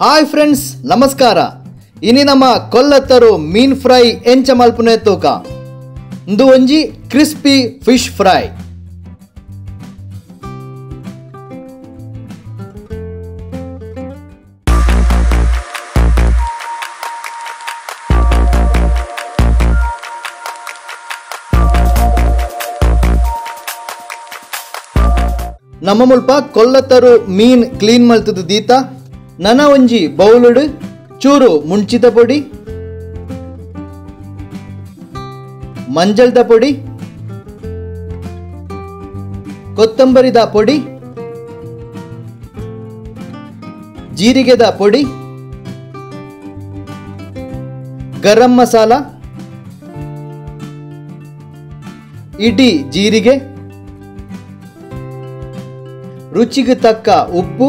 Hi friends, ನಮಸ್ಕಾರ. ಇನಿ ನಮ್ಮ ಕೊಲ್ಲತ್ತರು ಮೀನ್ ಫ್ರೈ ಎಂಚ ಮಲ್ಪುನೆ ತೂಕ ಇಂದು ಒಂಜಿ ಕ್ರಿಸ್ಪಿ ಫಿಶ್ ಫ್ರೈ. ನಮ್ಮ ಮುಲ್ಪ ಕೊಲ್ಲತ್ತರು ಮೀನ್ ಕ್ಲೀನ್ ಮಲ್ತದು ದೀತ ನನ ಒಂಜಿ ಬೌಲುಡು ಚೂರು ಮುಂಚಿದ ಪೊಡಿ, ಮಂಜಲ್ದ ಪೊಡಿ, ಕೊತ್ತಂಬರಿದ ಪೊಡಿ, ಜೀರಿಗೆದ ಪೊಡಿ, ಗರಂ ಮಸಾಲ, ಇಡೀ ಜೀರಿಗೆ, ರುಚಿಗೆ ತಕ್ಕ ಉಪ್ಪು,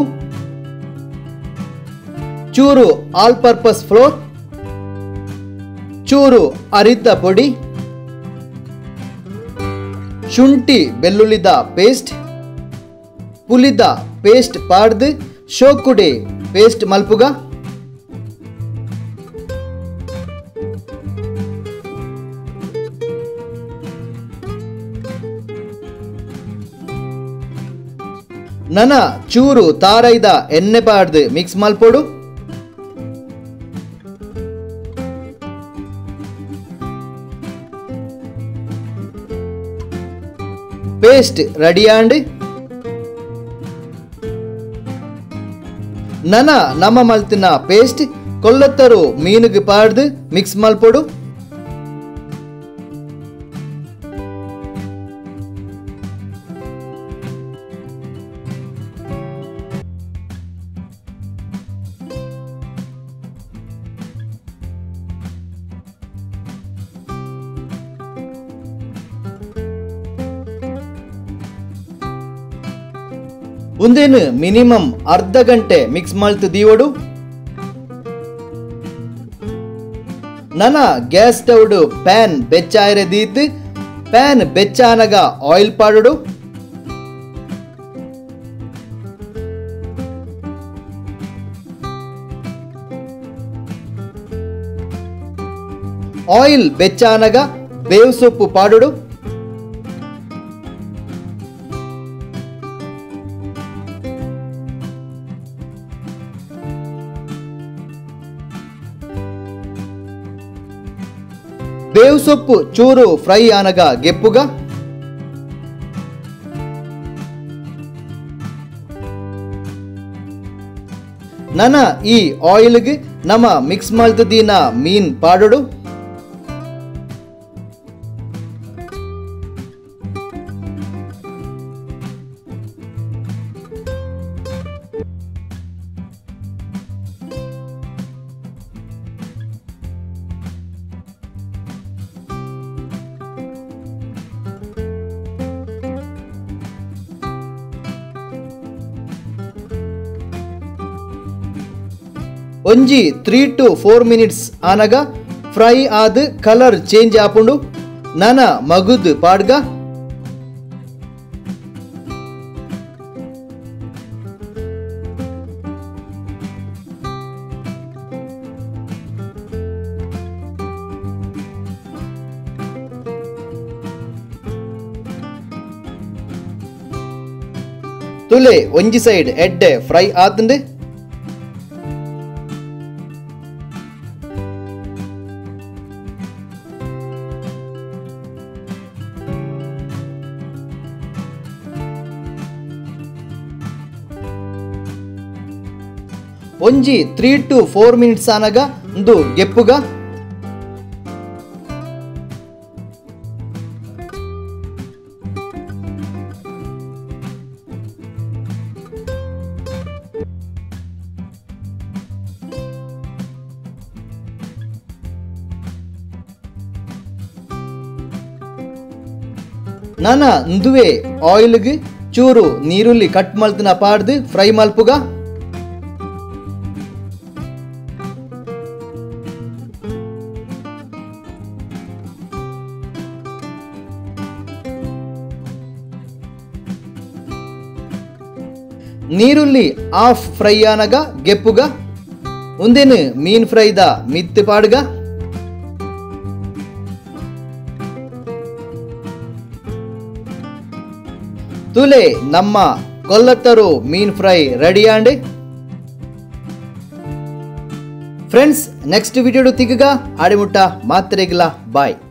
ಚೂರು ಆಲ್ ಪರ್ಪಸ್ ಫ್ಲೋರ್, ಚೂರು ಅರಿದ ಪೊಡಿ, ಶುಂಠಿ ಬೆಳ್ಳುಳ್ಳಿದ ಪೇಸ್ಟ್, ಪುಲಿದ ಪೇಸ್ಟ್ ಪಾಡ್ದು ಶೋಕುಡೆ ಪೇಸ್ಟ್ ಮಲ್ಪುಗ, ನನ ಚೂರು ತಾರೈದ ಎಣ್ಣೆ ಪಾಡ್ದು ಮಿಕ್ಸ್ ಮಲ್ಪೊಡು. ಪೇಸ್ಟ್ ರೆಡಿ ಆಂಡ್ ನನ ನಮ್ಮ ಮಲ್ತಿನ ಪೇಸ್ಟ್ ಕೊಲ್ಲತ್ತರು ಮೀನುಗೆ ಪಾಡ್ದು ಮಿಕ್ಸ್ ಮಲ್ಪೊಡು. ಒಂದೇನು ಮಿನಿಮಮ್ ಅರ್ಧ ಗಂಟೆ ಮಿಕ್ಸ್ ಮಲ್ತು ದೀವಡು. ನನ ಗ್ಯಾಸ್ ಸ್ಟವ್ಡು ಪ್ಯಾನ್ ಬೆಚ್ಚಾಯರೆ ದೀತು ಪ್ಯಾನ್ ಬೆಚ್ಚಾನಗ ಆಯಿಲ್ ಪಾಡುಡು. ಆಯಿಲ್ ಬೆಚ್ಚಾನಗ ಬೇವು ಸೊಪ್ಪು ಪಾಡುಡು. ಬೇವು ಸೊಪ್ಪು ಚೂರು ಫ್ರೈ ಆನಗ ಗೆಪ್ಪುಗ ನನ ಈ ಆಯಿಲ್ಗೆ ನಮ್ಮ ಮಿಕ್ಸ್ ಮಲ್ತದೀನ ಮೀನ್ ಪಾಡೋಡು. ಒಂಜಿ 3 to 4 ಮಿನಿಟ್ಸ್ ಆನಗ ಫ್ರೈ ಆದ ಕಲರ್ ಚೇಂಜ್ ಆಪುಂಡು ನನ ಮಗುದ್ ಪಾಡ್ಗ. ತುಲೆ ಒಂಜಿ ಸೈಡ್ ಎಡ್ಡೆ ಫ್ರೈ ಆತಂದೆ ಒಂಜಿ 3 to 4 ಮಿನಿಟ್ಸ್ ಆನಗ ಒಂದು ಗೆಪ್ಪುಗ. ನನ ಇಂದುವೆ ಆಯಿಲ್ಗೆ ಚೂರು ನೀರುಳ್ಳಿ ಕಟ್ ಮಲ್ತಿನ ಪಾಡ್ದು ಫ್ರೈ ಮಲ್ಪುಗ. ನೀರುಳ್ಳಿ ಹಾಫ್ ಫ್ರೈ ಆನಗ ಗೆಪ್ಪುಗ ಉಂದೆನ್ ಮೀನ್ ಫ್ರೈದ ಮಿತ್ ಪಾಡ್ಗ ತುಲೆ ನಮ್ಮ ಕೊಲ್ಲತ್ತರು ಮೀನ್ fry ready and friends next video ತಿಗಗ ಆಡಿಮುಟ್ಟ ಮಾತ್ರೆಗಿಲ್ಲ ಬಾಯ್.